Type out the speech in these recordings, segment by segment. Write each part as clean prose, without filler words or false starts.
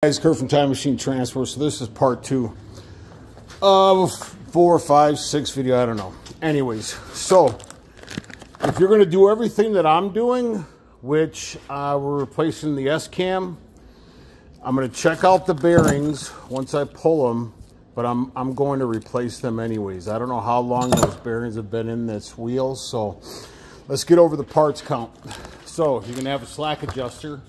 Guys, Kurt from Time Machine Transport. So this is part 2 of 4, 5, 6 video. I don't know. Anyways, so if you're going to do everything that I'm doing, which we're replacing the S-cam, I'm going to check out the bearings once I pull them, but I'm going to replace them anyways. I don't know how long those bearings have been in this wheel, so let's get over the parts count. So you're going to have a slack adjuster.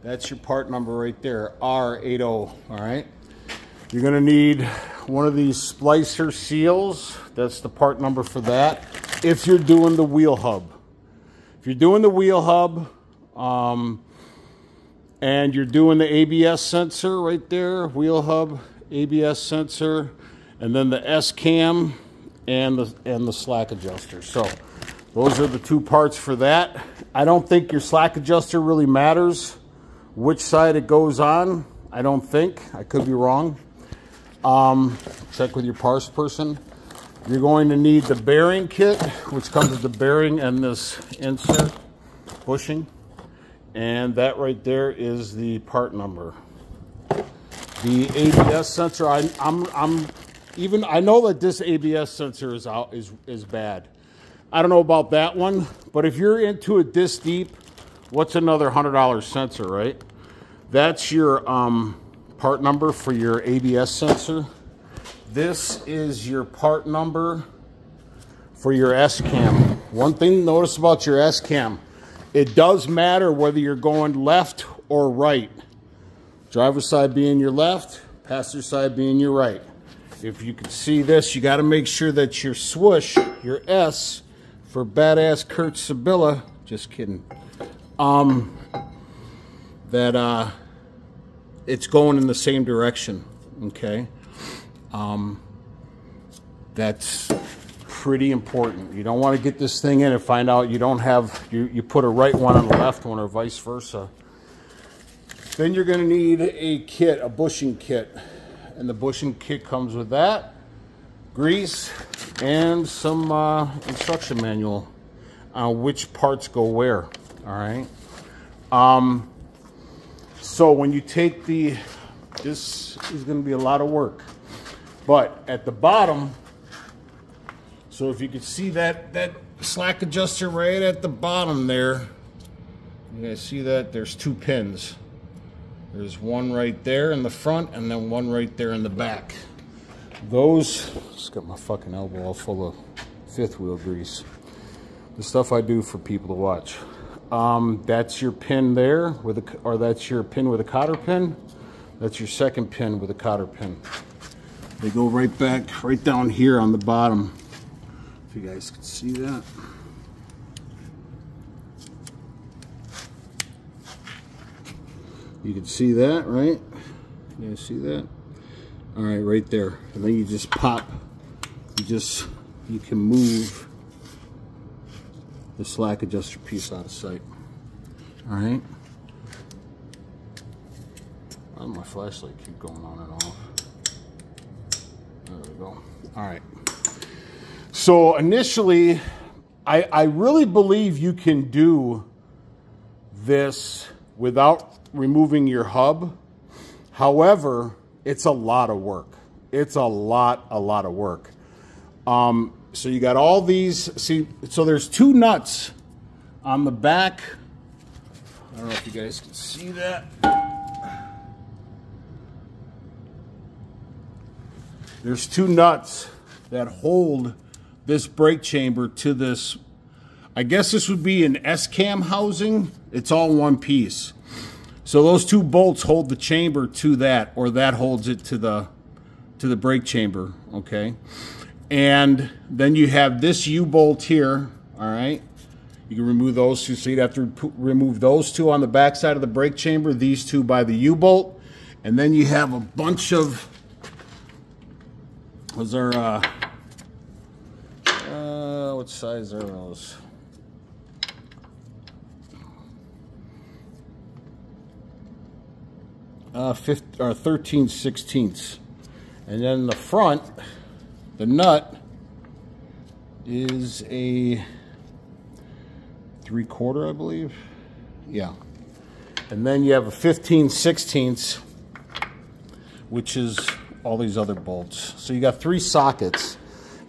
That's your part number right there, R80, all right? You're gonna need one of these splicer seals. That's the part number for that. If you're doing the wheel hub. If you're doing the wheel hub, and you're doing the ABS sensor right there, wheel hub, ABS sensor, and then the S-cam and the slack adjuster. So those are the two parts for that. I don't think your slack adjuster really matters which side it goes on. I don't think. I could be wrong. Check with your parts person. You're going to need the bearing kit, which comes with the bearing and this insert bushing. And that right there is the part number. The ABS sensor, I know that this ABS sensor is bad. I don't know about that one, but if you're into it this deep, what's another $100 sensor, right? That's your part number for your ABS sensor. This is your part number for your S-cam. One thing to notice about your S-cam, it does matter whether you're going left or right. Driver's side being your left, passenger side being your right. If you can see this, you got to make sure that your swoosh, your S for badass Kurt Sibylla, just kidding, that it's going in the same direction, okay? That's pretty important. You don't want to get this thing in and find out you don't have, you put a right one on the left one or vice versa. Then you're going to need a kit, a bushing kit. And the bushing kit comes with that, grease, and some instruction manual on which parts go where, all right? So when you take this is going to be a lot of work. But at the bottom, so if you could see that slack adjuster right at the bottom there, you guys see that? There's two pins. There's one right there in the front and then one right there in the back. Those, just got my fucking elbow all full of fifth wheel grease. The stuff I do for people to watch. That's your pin there, or that's your pin with a cotter pin. That's your second pin with a cotter pin. They go right back, right down here on the bottom. If you guys can see that. You can see that, right? You guys see that? All right, right there. And then you just pop. You can move the slack adjuster piece out of sight. All right. Why does my flashlight keep going on and off? There we go. All right. So initially, I really believe you can do this without removing your hub. However, it's a lot of work. It's a lot of work. So you got all these, see, so there's two nuts on the back. I don't know if you guys can see that. There's two nuts that hold this brake chamber to this, I guess this would be an S-cam housing. It's all one piece. So those two bolts hold the chamber to that, or that holds it to the brake chamber, okay? And then you have this U-bolt here, all right? You can remove those two, so you'd have to remove those two on the back side of the brake chamber, these two by the U-bolt, and then you have a bunch of, those are, what size are those? Or 13/16. And then the front, the nut is a 3/4, I believe. Yeah. And then you have a 15/16, which is all these other bolts. So you got 3 sockets.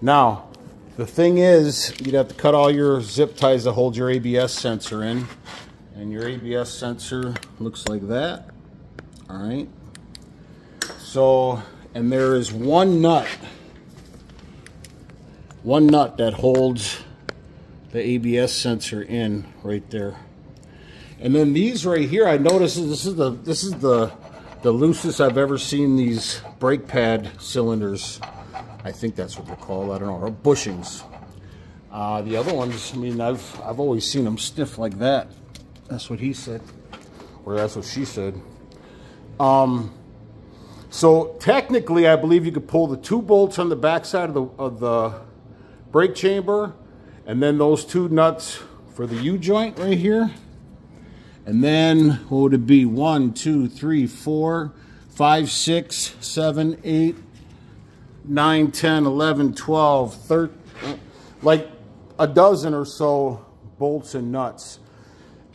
Now, the thing is, you'd have to cut all your zip ties that hold your ABS sensor in. And your ABS sensor looks like that. All right. So, and there is one nut that holds the ABS sensor in right there. And then these right here, I noticed this is the loosest I've ever seen these brake pad cylinders. I think that's what they're called. I don't know, or bushings. The other ones, I mean, I've always seen them stiff like that. That's what he said, or that's what she said. So technically, I believe you could pull the 2 bolts on the backside of the brake chamber, and then those 2 nuts for the U-joint right here. And then, what would it be? 1, 2, 3, 4, 5, 6, 7, 8, 9, 10, 11, 12, 13, like a dozen or so bolts and nuts.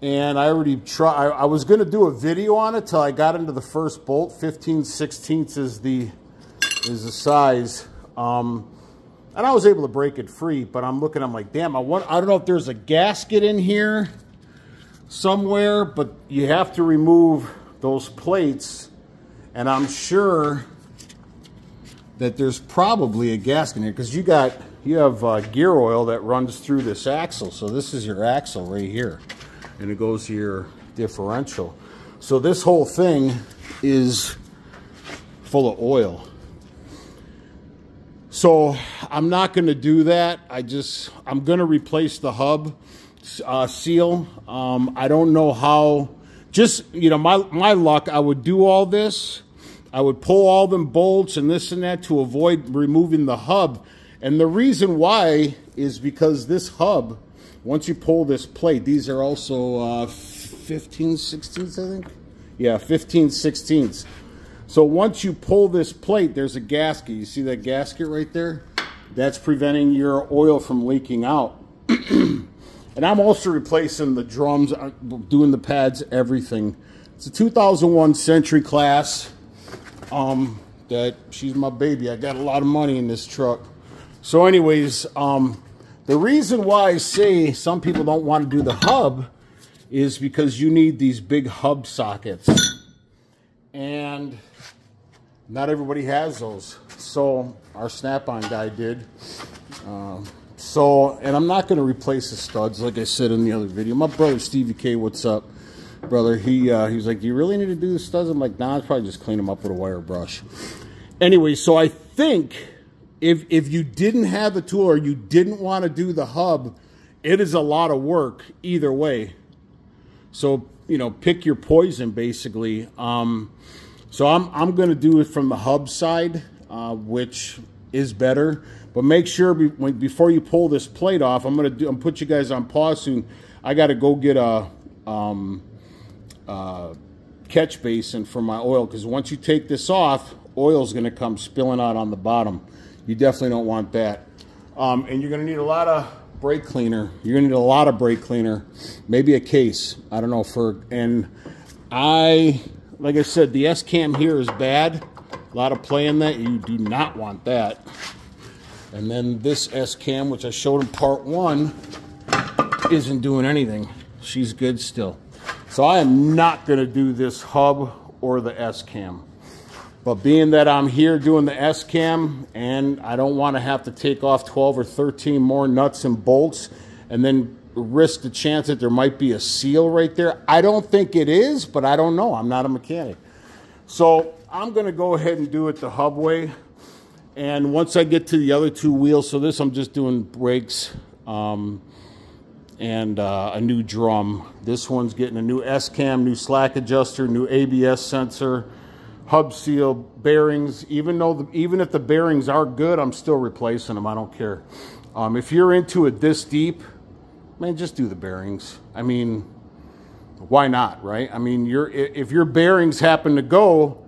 And I already tried, I was going to do a video on it till I got into the first bolt. 15/16 is the size. And I was able to break it free, but I'm like, damn, I don't know if there's a gasket in here somewhere, but you have to remove those plates, and I'm sure that there's probably a gasket in here, because you have gear oil that runs through this axle. So this is your axle right here, and it goes to your differential. So this whole thing is full of oil. So I'm not going to do that. I'm going to replace the hub seal. I don't know how. Just, you know, my luck, I would do all this. I would pull all them bolts and this and that to avoid removing the hub. And the reason why is because this hub, once you pull this plate, these are also 15/16, I think. Yeah, 15/16. So once you pull this plate, there's a gasket. You see that gasket right there? That's preventing your oil from leaking out. And I'm also replacing the drums, doing the pads, everything. It's a 2001 Century class. That she's my baby. I got a lot of money in this truck. So anyways, the reason why I say some people don't want to do the hub is because you need these big hub sockets. And not everybody has those. So our Snap-on guy did. And I'm not going to replace the studs, like I said in the other video. My brother, Stevie K, what's up, brother? He was like, do you really need to do the studs? I'm like, nah, I'll probably just clean them up with a wire brush. Anyway, so I think if you didn't have the tool or you didn't want to do the hub, it is a lot of work either way. So, you know, pick your poison, basically. So I'm going to do it from the hub side, which is better. But make sure before you pull this plate off, I'm put you guys on pause soon. I got to go get a catch basin for my oil, because once you take this off, oil's going to come spilling out on the bottom. You definitely don't want that. And you're going to need a lot of brake cleaner. You're going to need a lot of brake cleaner, maybe a case. I don't know like I said, the S-cam here is bad. A lot of play in that. You do not want that. And then this S-cam, which I showed in part 1, isn't doing anything. She's good still. So I am not going to do this hub or the S-cam. But being that I'm here doing the S-cam, and I don't want to have to take off 12 or 13 more nuts and bolts and then risk the chance that there might be a seal right there. I don't think it is, but I don't know. I'm not a mechanic. So I'm going to go ahead and do it the hub way. And once I get to the other 2 wheels, so this I'm just doing brakes and a new drum. This one's getting a new S-cam, new slack adjuster, new ABS sensor, hub seal, bearings. Even if the bearings are good, I'm still replacing them. I don't care. If you're into it this deep, man, just do the bearings. I mean, why not, right? I mean, if your bearings happen to go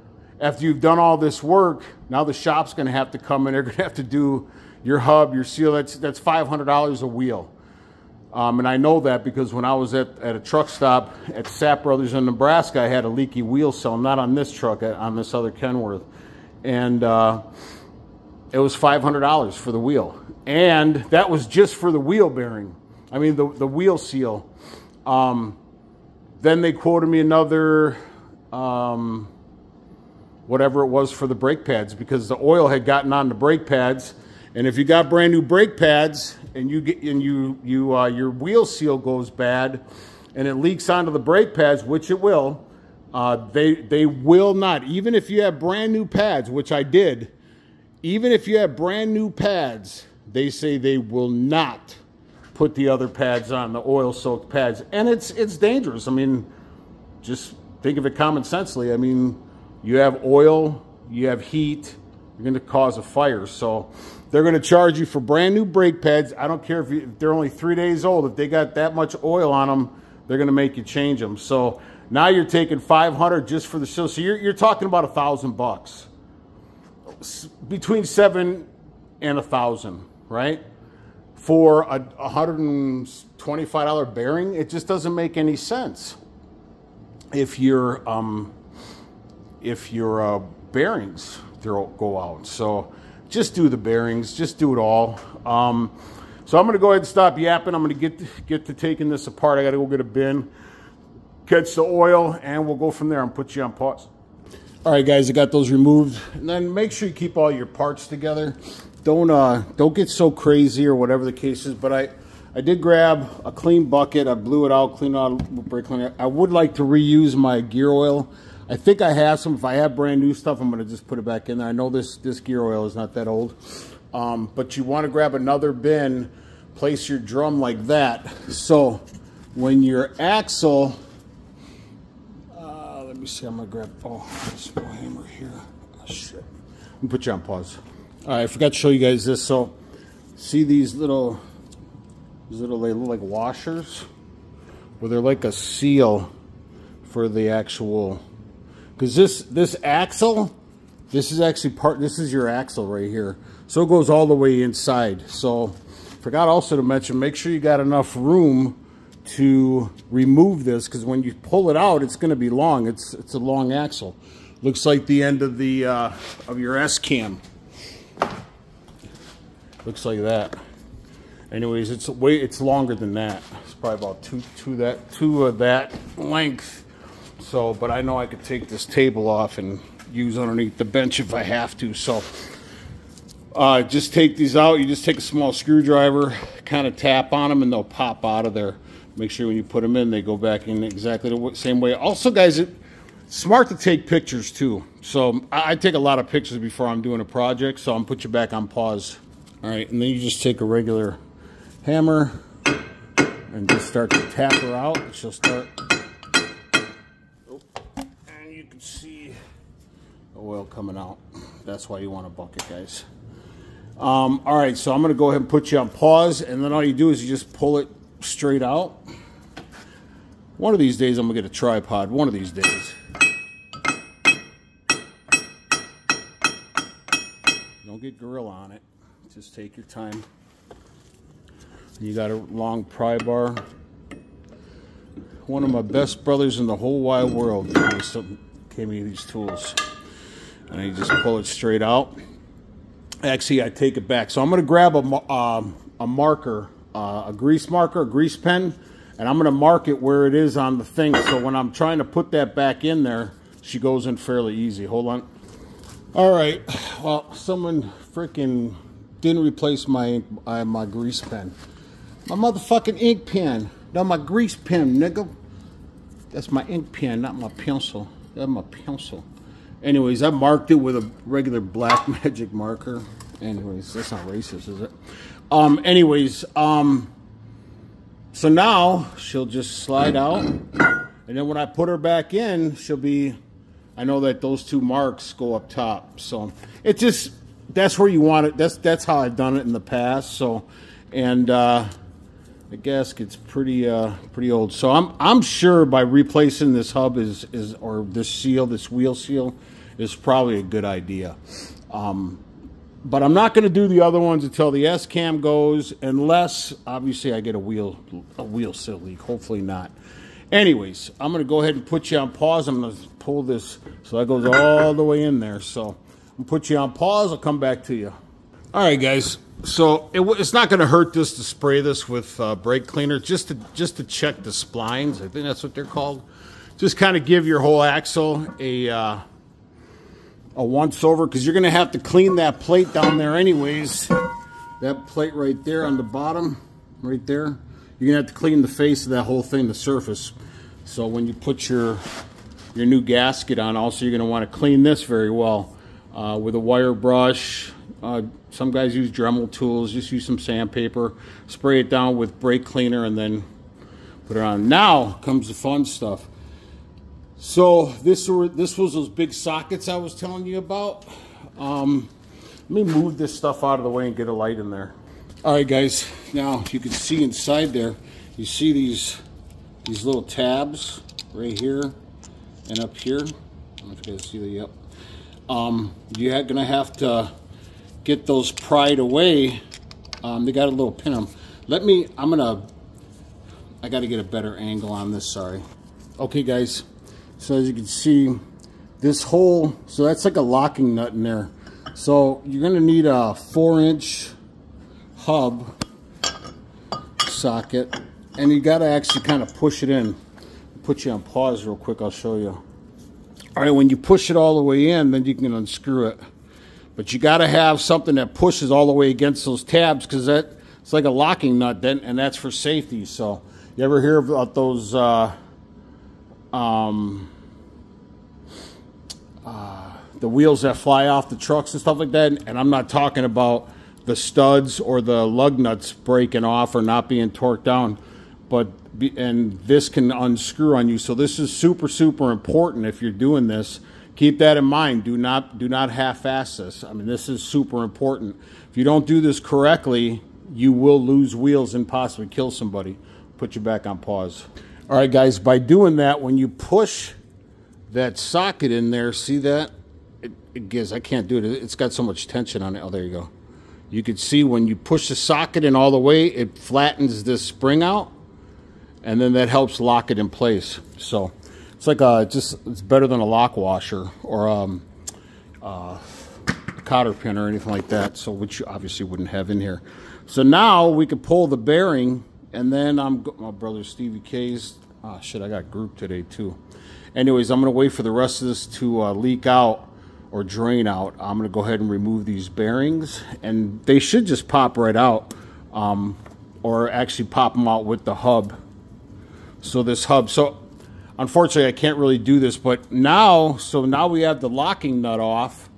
after you've done all this work, now the shop's going to have to come in. They're going to have to do your hub, your seal. That's $500 a wheel. And I know that because when I was at a truck stop at Sapp Brothers in Nebraska, I had a leaky wheel cell, not on this truck, on this other Kenworth. And it was $500 for the wheel. And that was just for the wheel bearing. I mean, the wheel seal. Then they quoted me another, whatever it was for the brake pads, because the oil had gotten on the brake pads. And if you got brand new brake pads and your wheel seal goes bad and it leaks onto the brake pads, which it will, they will not, even if you have brand new pads, which I did, even if you have brand new pads, they say they will not put the other pads on, the oil-soaked pads. And it's dangerous. I mean, just think of it common sensely. I mean, you have oil, you have heat, you're going to cause a fire. So they're going to charge you for brand new brake pads. I don't care if they're only 3 days old. If they got that much oil on them, they're going to make you change them. So now you're taking $500 just for the seal. So you're talking about $1,000 between $700 and $1,000, right? For a $125 bearing, it just doesn't make any sense. If your bearings go out, so just do the bearings, just do it all. So I'm going to go ahead and stop yapping. I'm going to get to taking this apart. I got to go get a bin, catch the oil, and we'll go from there and put you on pause. All right, guys, I got those removed. And then make sure you keep all your parts together. Don't get so crazy or whatever the case is. But I did grab a clean bucket. I blew it out, cleaned out with brake cleaner. I would like to reuse my gear oil. I think I have some. If I have brand new stuff, I'm going to just put it back in there. I know this gear oil is not that old. But you want to grab another bin, place your drum like that. So when your axle, let me see, I'm going to grab, a small hammer here. Oh, shit. Let me put you on pause. All right, I forgot to show you guys this. So see these little, they look like washers? Well, they're like a seal for the actual, because this axle, this is actually this is your axle right here. So it goes all the way inside. So forgot also to mention, make sure you got enough room to remove this, because when you pull it out, it's going to be long. It's a long axle. Looks like the end of the of your S-cam. Looks like that. Anyways, it's longer than that. It's probably about two of that length. So, but I know I could take this table off and use underneath the bench if I have to. So just take these out. You just take a small screwdriver, kind of tap on them, and they'll pop out of there. Make sure when you put them in, they go back in exactly the same way. Also, guys, it's smart to take pictures too. So I take a lot of pictures before I'm doing a project, so I'm put you back on pause. All right, and then you just take a regular hammer and just start to tap her out. She'll start. And you can see the oil coming out. That's why you want a bucket, guys. All right, so I'm going to go ahead and put you on pause, and then all you do is you just pull it straight out. One of these days I'm going to get a tripod. One of these days. Don't get gorilla on it. Just take your time. You got a long pry bar. One of my best brothers in the whole wide world gave me these tools. And you just pull it straight out. Actually, I take it back. So I'm going to grab a marker, a grease marker, a grease pen, and I'm going to mark it where it is on the thing. So when I'm trying to put that back in there, she goes in fairly easy. Hold on. All right. Well, someone freaking didn't replace my grease pen. My motherfucking ink pen. No, my grease pen, nigga. That's my ink pen, not my pencil. That's my pencil. Anyways, I marked it with a regular black magic marker. Anyways, that's not racist, is it? So now she'll just slide out. And then when I put her back in, she'll be, I know that those two marks go up top. So it just, that's where you want it. That's how I've done it in the past. So, and the gasket's pretty old. So I'm sure by replacing this hub or this seal, this wheel seal, is probably a good idea. But I'm not going to do the other ones until the S-cam goes, unless, obviously, I get a wheel seal leak. Hopefully not. Anyways, I'm going to go ahead and put you on pause. I'm going to pull this so that goes all the way in there. So I'm going to put you on pause. I'll come back to you. All right, guys. So it's not going to hurt this to spray this with brake cleaner, just to check the splines. I think that's what they're called. Just kind of give your whole axle a once over, because you're going to have to clean that plate down there anyways. That plate right there on the bottom, right there. You're going to have to clean the face of that whole thing, the surface. So when you put your new gasket on, also you're going to want to clean this very well with a wire brush. Some guys use Dremel tools. Just use some sandpaper, spray it down with brake cleaner, and then put it on. Now comes the fun stuff. So this was those big sockets I was telling you about. Let me move this stuff out of the way and get a light in there. All right, guys. Now you can see inside there. You see these little tabs right here and up here. I don't know if you guys see that. Yep. You're gonna have to get those pried away. They got a little pin on them. I got to get a better angle on this. Sorry. Okay, guys. So as you can see, this hole, so that's like a locking nut in there. So you're going to need a 4-inch hub socket, and you got to actually kind of push it in. Put you on pause real quick, I'll show you. All right, when you push it all the way in, then you can unscrew it. But you got to have something that pushes all the way against those tabs, because it's like a locking nut, then, and that's for safety. So you ever hear about those the wheels that fly off the trucks and stuff like that? And I'm not talking about the studs or the lug nuts breaking off or not being torqued down, and this can unscrew on you. So this is super, super important if you're doing this. Keep that in mind. Do not half-ass this. I mean, this is super important. If you don't do this correctly, you will lose wheels and possibly kill somebody. Put you back on pause. All right, guys, by doing that, when you push that socket in there, see that? It gives, I can't do it. It's got so much tension on it. Oh, there you go. You can see when you push the socket in all the way, it flattens this spring out, and then that helps lock it in place. So it's like it's better than a lock washer or a cotter pin or anything like that. So which you obviously wouldn't have in here. So now we can pull the bearing, and then my brother Stevie K's. Oh shit, I got group today too. Anyways, I'm gonna wait for the rest of this to leak out or drain out. I'm gonna go ahead and remove these bearings, and they should just pop right out, or actually pop them out with the hub. So this hub, so unfortunately I can't really do this, but now we have the locking nut off.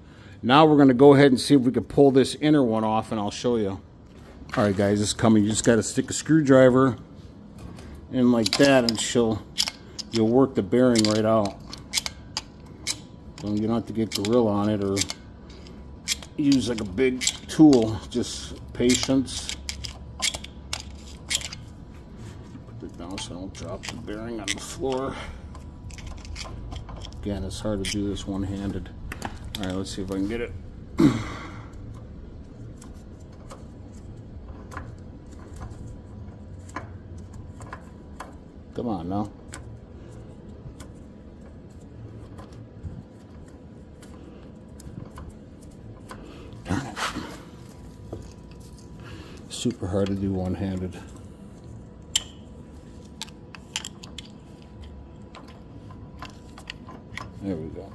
Now we're gonna go ahead and see if we can pull this inner one off, and I'll show you. All right, guys, it's coming. You just got to stick a screwdriver in like that, and you'll work the bearing right out. So you don't have to get Gorilla on it or use like a big tool. Just patience. Put it down so I don't drop the bearing on the floor. Again, it's hard to do this one-handed. All right, let's see if I can get it. Come on now. Darn it. Super hard to do one-handed. There we go.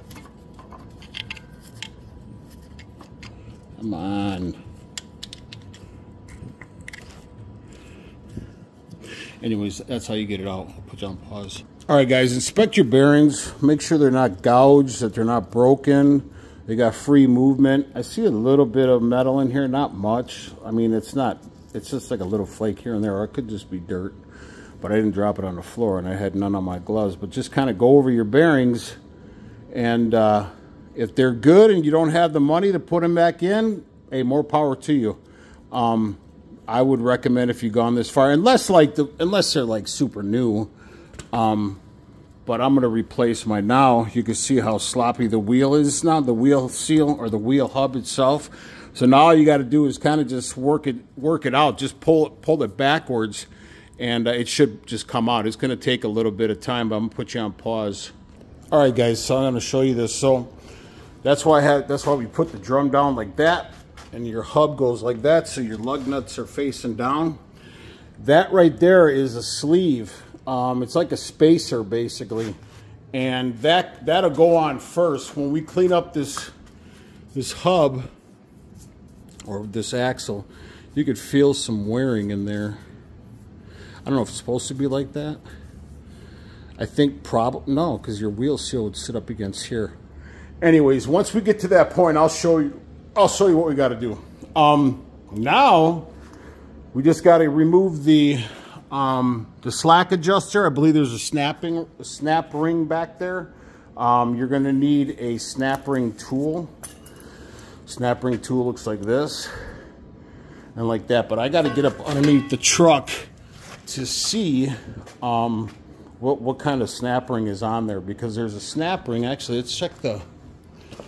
Come on. Anyways, that's how you get it out. I'll put you on pause. All right, guys, inspect your bearings. Make sure they're not gouged, that they're not broken. They got free movement. I see a little bit of metal in here, not much. I mean, it's just like a little flake here and there, or it could just be dirt. But I didn't drop it on the floor, and I had none on my gloves. But just kind of go over your bearings, and if they're good and you don't have the money to put them back in, hey, more power to you. I would recommend, if you've gone this far, unless they're like super new. But I'm going to replace my, now you can see how sloppy the wheel is now, the wheel seal or the wheel hub itself. So now all you got to do is kind of just work it out. Just pull it backwards, and it should just come out. It's going to take a little bit of time, but I'm going to put you on pause. All right, guys, so I'm going to show you this. So that's why we put the drum down like that, and your hub goes like that, so your lug nuts are facing down. That right there is a sleeve. It's like a spacer, basically, and that'll go on first. When we clean up this hub or this axle, you could feel some wearing in there. I don't know if it's supposed to be like that. I think probably no, because your wheel seal would sit up against here. Anyways, once we get to that point, I'll show you what we got to do. Now we just got to remove the slack adjuster. I believe there's a snap ring back there. You're going to need a snap ring tool. Snap ring tool looks like this and like that. But I got to get up underneath the truck to see what kind of snap ring is on there, because there's a snap ring. Actually, let's check the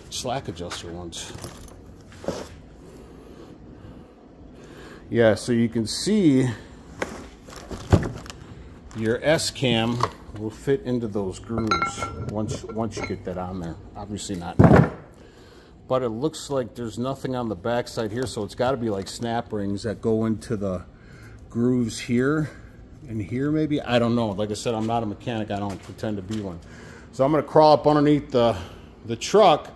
slack adjuster ones. Yeah, so you can see your S-cam will fit into those grooves once you get that on there. Obviously not now. But it looks like there's nothing on the back side here, so it's got to be like snap rings that go into the grooves here and here maybe. I don't know. Like I said, I'm not a mechanic. I don't pretend to be one. So I'm going to crawl up underneath the truck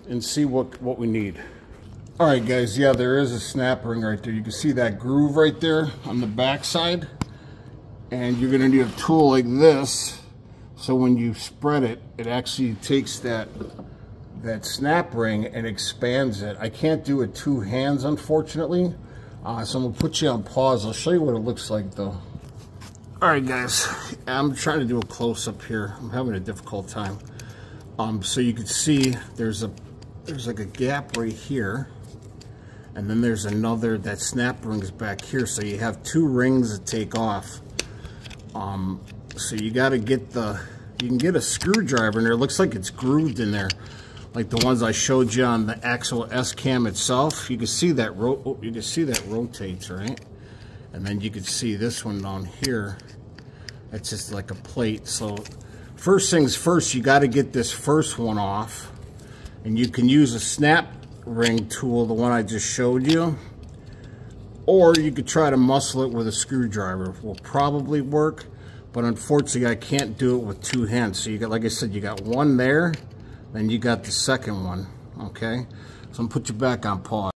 and see what we need. All right, guys. Yeah, there is a snap ring right there. You can see that groove right there on the back side. And you're going to need a tool like this, so when you spread it, it actually takes that snap ring and expands it. I can't do it two hands, unfortunately. So I'm going to put you on pause. I'll show you what it looks like, though. All right, guys. I'm trying to do a close-up here. I'm having a difficult time. So you can see there's like a gap right here. And then there's another, that snap ring's back here. So you have two rings to take off. So you got to get you can get a screwdriver in there. It looks like it's grooved in there, like the ones I showed you on the actual S-cam itself. You can see that rotates, right? And then you can see this one down here. It's just like a plate. So first things first, you got to get this first one off, and you can use a snap ring tool, the one I just showed you, or you could try to muscle it with a screwdriver. Will probably work, but unfortunately I can't do it with two hands. So you got, like I said, you got one there, then you got the second one. Okay, so I'm gonna put you back on pause.